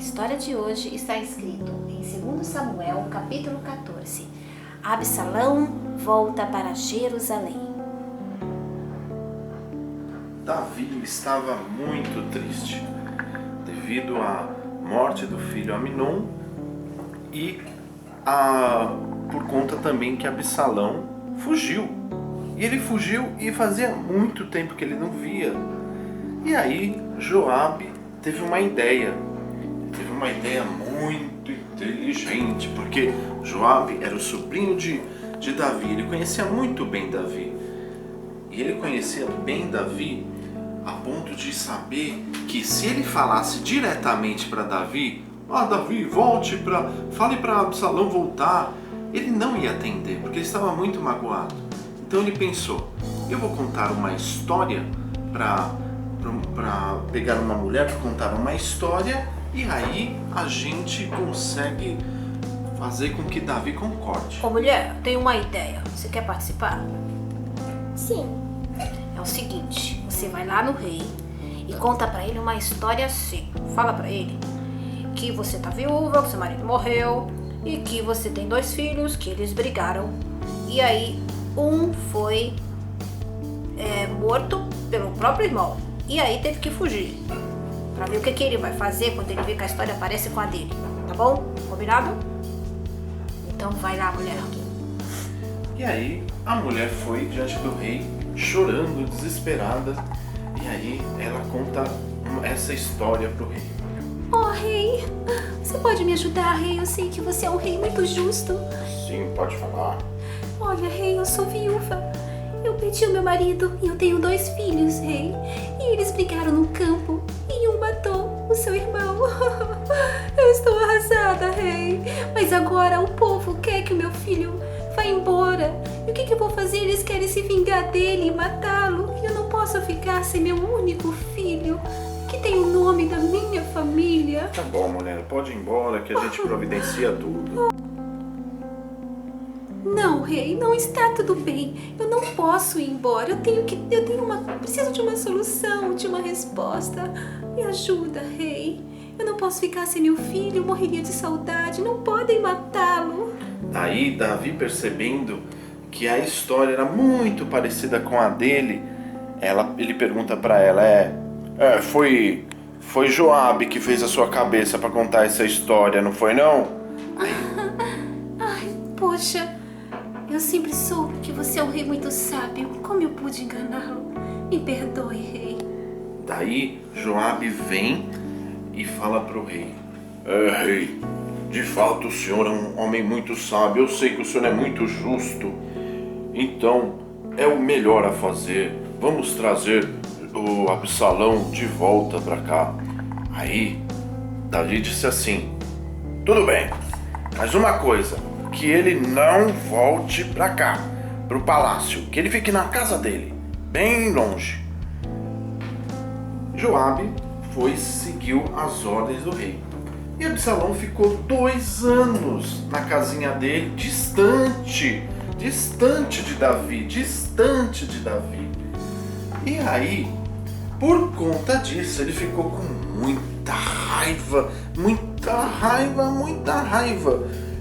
história de hoje está escrito em 2 Samuel, capítulo 14. Absalão volta para Jerusalém. Davi estava muito triste devido à morte do filho Aminon e por conta também que Absalão fugiu. E ele fugiu e fazia muito tempo que ele não via. E aí Joabe teve uma ideia muito inteligente, porque Joabe era o sobrinho de Davi, ele conhecia muito bem Davi. E ele conhecia bem Davi a ponto de saber que se ele falasse diretamente para Davi, Davi, fale para Absalão voltar, ele não ia atender, porque ele estava muito magoado. Então ele pensou, eu vou contar uma história para pegar uma mulher para contar uma história, e aí a gente consegue fazer com que Davi concorde. Ô mulher, eu tenho uma ideia. Você quer participar? Sim. É o seguinte, você vai lá no rei e conta pra ele uma história assim. Fala pra ele que você tá viúva, que seu marido morreu e que você tem 2 filhos, que eles brigaram. E aí um foi morto pelo próprio irmão. E aí teve que fugir. Pra ver o que ele vai fazer quando ele vê que a história parece com a dele. Tá bom? Combinado? Então vai lá, mulher. E aí a mulher foi diante do rei, chorando, desesperada. E aí ela conta essa história pro rei. Oh, rei, você pode me ajudar, rei? Eu sei que você é um rei muito justo. Sim, pode falar. Olha, rei, eu sou viúva. Eu perdi o meu marido e eu tenho 2 filhos, rei. E eles brigaram no campo e um matou o seu irmão. Eu estou arrasada, rei. Mas agora o povo quer que o meu filho vá embora. E o que eu vou fazer? Eles querem se vingar dele e matá-lo. E eu não posso ficar sem meu único filho, que tem o nome da minha família. Tá bom, mulher, pode ir embora que a gente providencia tudo. Não, rei, não está tudo bem. Eu não posso ir embora. Preciso de uma solução, de uma resposta. Me ajuda, rei. Eu não posso ficar sem meu filho, eu morreria de saudade. Não podem matá-lo. Aí Davi, percebendo que a história era muito parecida com a dele, ele pergunta pra ela, foi Joabe que fez a sua cabeça pra contar essa história, não foi não? Ai, poxa. Eu sempre soube que você é um rei muito sábio. Como eu pude enganá-lo? Me perdoe, rei. Daí Joabe vem e fala pro rei. Rei, de fato o senhor é um homem muito sábio. Eu sei que o senhor é muito justo. Então é o melhor a fazer. Vamos trazer o Absalão de volta pra cá. Aí Davi disse assim, tudo bem, mas uma coisa, que ele não volte pra cá, pro palácio, que ele fique na casa dele, bem longe. Joabe seguiu as ordens do rei. E Absalão ficou 2 anos na casinha dele, distante de Davi. E aí, por conta disso, ele ficou com muita raiva,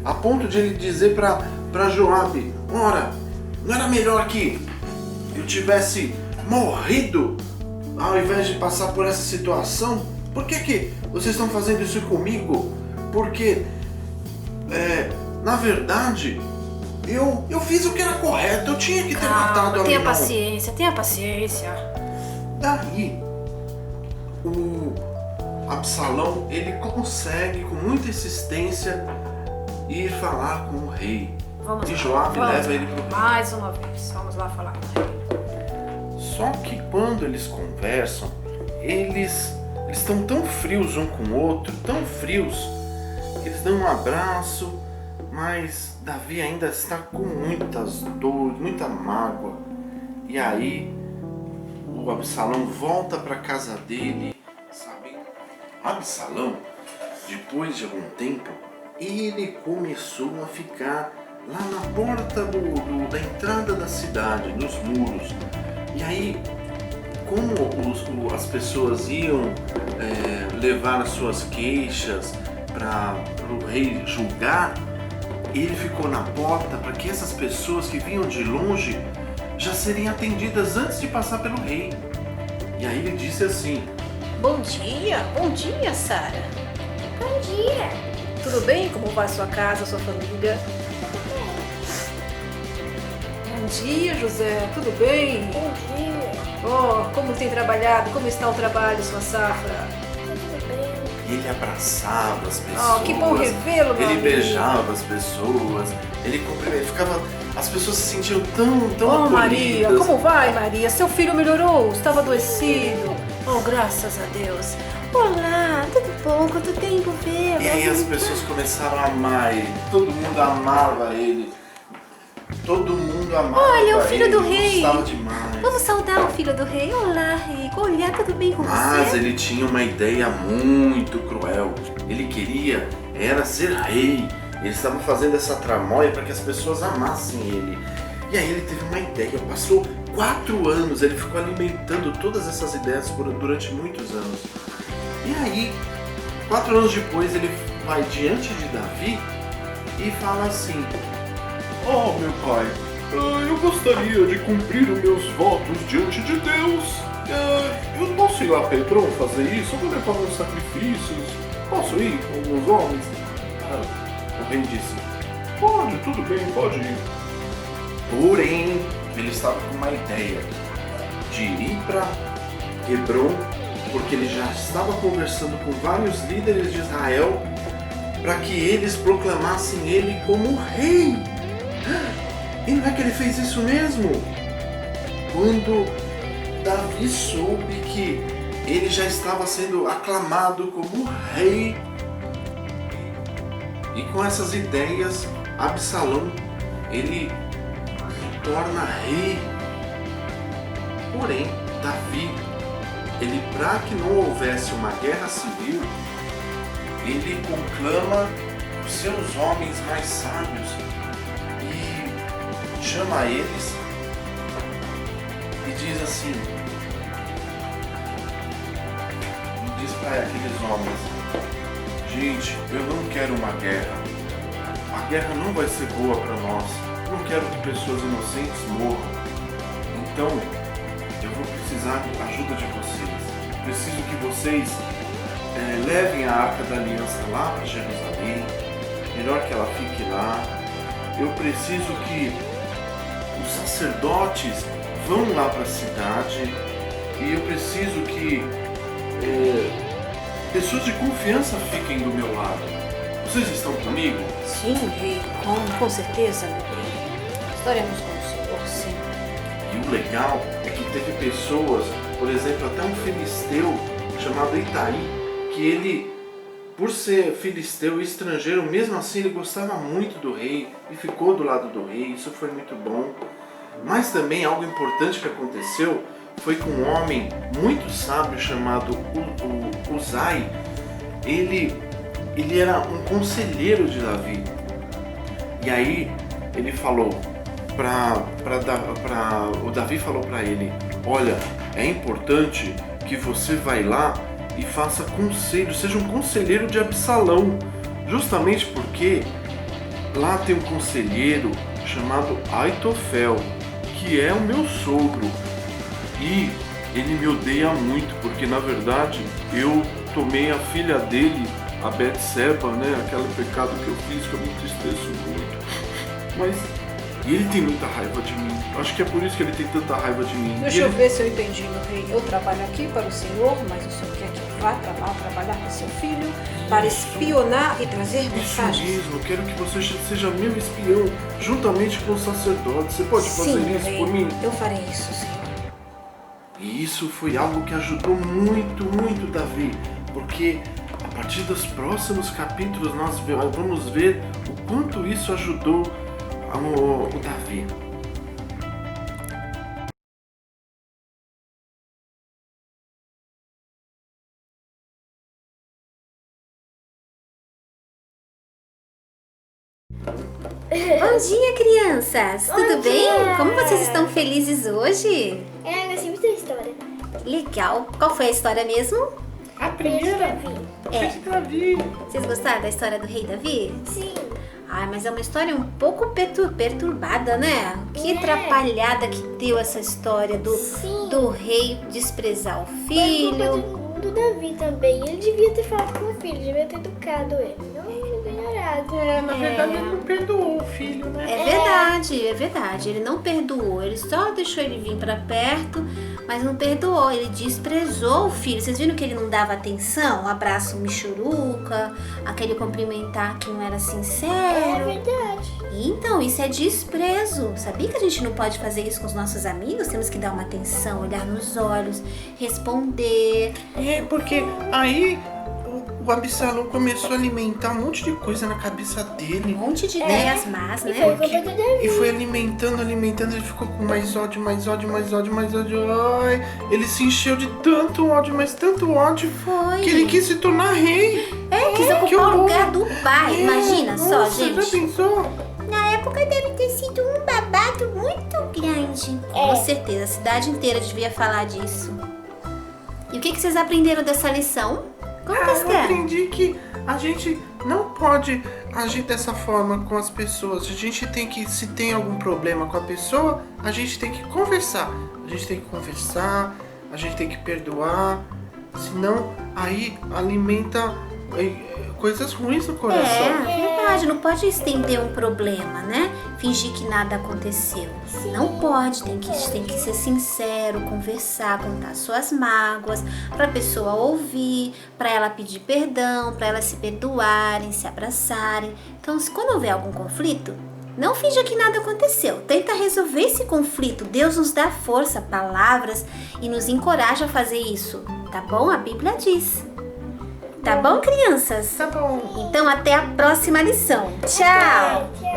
a ponto de ele dizer pra Joabe, ora, não era melhor que eu tivesse morrido ao invés de passar por essa situação? Por que vocês estão fazendo isso comigo? Porque, na verdade, eu fiz o que era correto, eu tinha que ter matado a Tenha Aminon. paciência. Daí, o Absalão, ele consegue, com muita insistência, ir falar com o rei. E Joabe leva ele pro rei. Mais uma vez, vamos lá falar com o rei. Só que quando eles conversam, eles estão tão frios um com o outro, tão frios, que eles dão um abraço, mas Davi ainda está com muitas dores, muita mágoa. E aí, o Absalão volta para casa dele, sabe? Absalão, depois de algum tempo, ele começou a ficar lá na porta da entrada da cidade, nos muros. E aí como as pessoas iam levar as suas queixas para o rei julgar, ele ficou na porta para que essas pessoas que vinham de longe já seriam atendidas antes de passar pelo rei. E aí ele disse assim: Bom dia, Sara. Bom dia. Tudo bem? Como vai a sua casa, a sua família? Bom dia, José. Tudo bem? Bom dia. Oh, como tem trabalhado? Como está o trabalho, sua safra? Tudo bem. ele abraçava as pessoas. Oh, que bom revê-lo, meu Ele amigo. beijava as pessoas, ele cumprimentava. As pessoas se sentiam tão Oh, acolhidas. Maria, como vai, Maria? Seu filho melhorou? Estava adoecido? Oh, graças a Deus. Olá, tudo bom? Quanto tempo vê? E aí as pessoas começaram a amar ele. Todo mundo amava ele. Todo mundo amava Olha, o filho ele, do rei. gostava demais. Vamos saudar o filho do rei. Olá, rei. Olha, tudo bem com Mas você? ele tinha uma ideia muito cruel. Ele queria era ser rei. Ele estava fazendo essa tramóia para que as pessoas amassem ele. E aí ele teve uma ideia. Passou 4 anos, ele ficou alimentando todas essas ideias durante muitos anos. E aí, 4 anos depois, ele vai diante de Davi e fala assim: Oh, meu pai, eu gostaria de cumprir os meus votos diante de Deus. Eu posso ir lá a Pedron fazer isso? Eu vou levar uns sacrifícios. Posso ir com os homens? O rei disse: Pode, tudo bem, pode ir. Porém, ele estava com uma ideia de ir para Hebron, porque ele já estava conversando com vários líderes de Israel para que eles proclamassem ele como rei. E não é que ele fez isso mesmo? Quando Davi soube que ele já estava sendo aclamado como rei, e com essas ideias, Absalão, ele se torna rei. Porém, Davi, ele, para que não houvesse uma guerra civil, ele conclama os seus homens mais sábios e chama eles e diz assim, diz para aqueles homens: Gente, eu não quero uma guerra. A guerra não vai ser boa para nós. Eu não quero que pessoas inocentes morram. Então, eu vou precisar da ajuda de vocês. Preciso que vocês levem a Arca da Aliança lá para Jerusalém. Melhor que ela fique lá. Eu preciso que os sacerdotes vão lá para a cidade. E eu preciso que pessoas de confiança fiquem do meu lado. Vocês estão comigo? Sim, rei, com certeza, meu rei. Estaremos com o Senhor, sim. E o legal é que teve pessoas, por exemplo, até um filisteu chamado Itaí, que ele, por ser filisteu e estrangeiro, mesmo assim ele gostava muito do rei e ficou do lado do rei. Isso foi muito bom. Mas também algo importante que aconteceu foi com um homem muito sábio chamado Uzai. Ele era um conselheiro de Davi. E aí ele falou o Davi falou para ele: Olha, é importante que você vai lá e faça conselho, seja um conselheiro de Absalão, justamente porque lá tem um conselheiro chamado Aitofel, que é o meu sogro. E ele me odeia muito, porque na verdade eu tomei a filha dele, a Betseba, né? Aquele pecado que eu fiz, que eu me entristeço muito. Mas ele tem muita raiva de mim. Acho que é por isso que ele tem tanta raiva de mim. Deixa eu ver se eu entendi, meu rei. Eu trabalho aqui para o Senhor, mas o Senhor quer que eu vá para lá trabalhar com seu filho para espionar e trazer Isso mensagens. mesmo, eu quero que você seja meu espião, juntamente com o sacerdote. Você pode fazer Sim, meu isso rei. por mim? Eu farei isso, Senhor. E isso foi algo que ajudou muito, muito Davi, porque a partir dos próximos capítulos nós vamos ver o quanto isso ajudou o Davi. Bom dia, crianças. Tudo bem? dia. Como vocês estão felizes hoje? Eu gostei muito da história. Legal. Qual foi a história mesmo? A primeira foi de Davi. Vocês gostaram da história do rei Davi? Sim. Ai, mas é uma história um pouco perturbada, né? Que atrapalhada que deu essa história Sim. do rei desprezar o Foi filho. culpa do Davi também. Ele devia ter falado com o filho, devia ter educado ele. Não ignorado. Na verdade ele não perdoou o filho, né? É verdade. Ele não perdoou. Ele só deixou ele vir pra perto, mas não perdoou. Ele desprezou o filho. Vocês viram que ele não dava atenção? Um abraço michuruca, aquele cumprimentar que não era É sincero. verdade. Então, isso é desprezo. Sabia que a gente não pode fazer isso com os nossos amigos? Temos que dar uma atenção, olhar nos olhos, responder. Porque aí o Absalão começou a alimentar um monte de coisa na cabeça Um dele. monte de ideias más, E né? foi culpa do Davi. E foi alimentando, ele ficou com mais ódio. Ai, ele se encheu de tanto ódio, mas tanto ódio, Foi. que ele quis se tornar rei. Quis que ocupar o horror. lugar do pai. Imagina só, Nossa, já gente. pensou? Na época deve ter sido um babado muito grande. Com certeza, a cidade inteira devia falar disso. E o que vocês aprenderam dessa lição? Conta, Eu Esther. aprendi que a gente não pode agir dessa forma com as pessoas. A gente tem que, se tem algum problema com a pessoa, a gente tem que conversar. A gente tem que conversar, a gente tem que perdoar. Senão, aí alimenta coisas ruins no coração. É verdade, não pode estender um problema, né? Fingir que nada aconteceu. Não pode, tem que ser sincero, conversar, contar suas mágoas, pra pessoa ouvir, pra ela pedir perdão, pra elas se perdoarem, se abraçarem. Então, quando houver algum conflito, não finja que nada aconteceu. Tenta resolver esse conflito. Deus nos dá força, palavras e nos encoraja a fazer isso. Tá bom? A Bíblia diz. Tá bom, crianças? Tá bom. Então, até a próxima lição. Tchau! Tchau.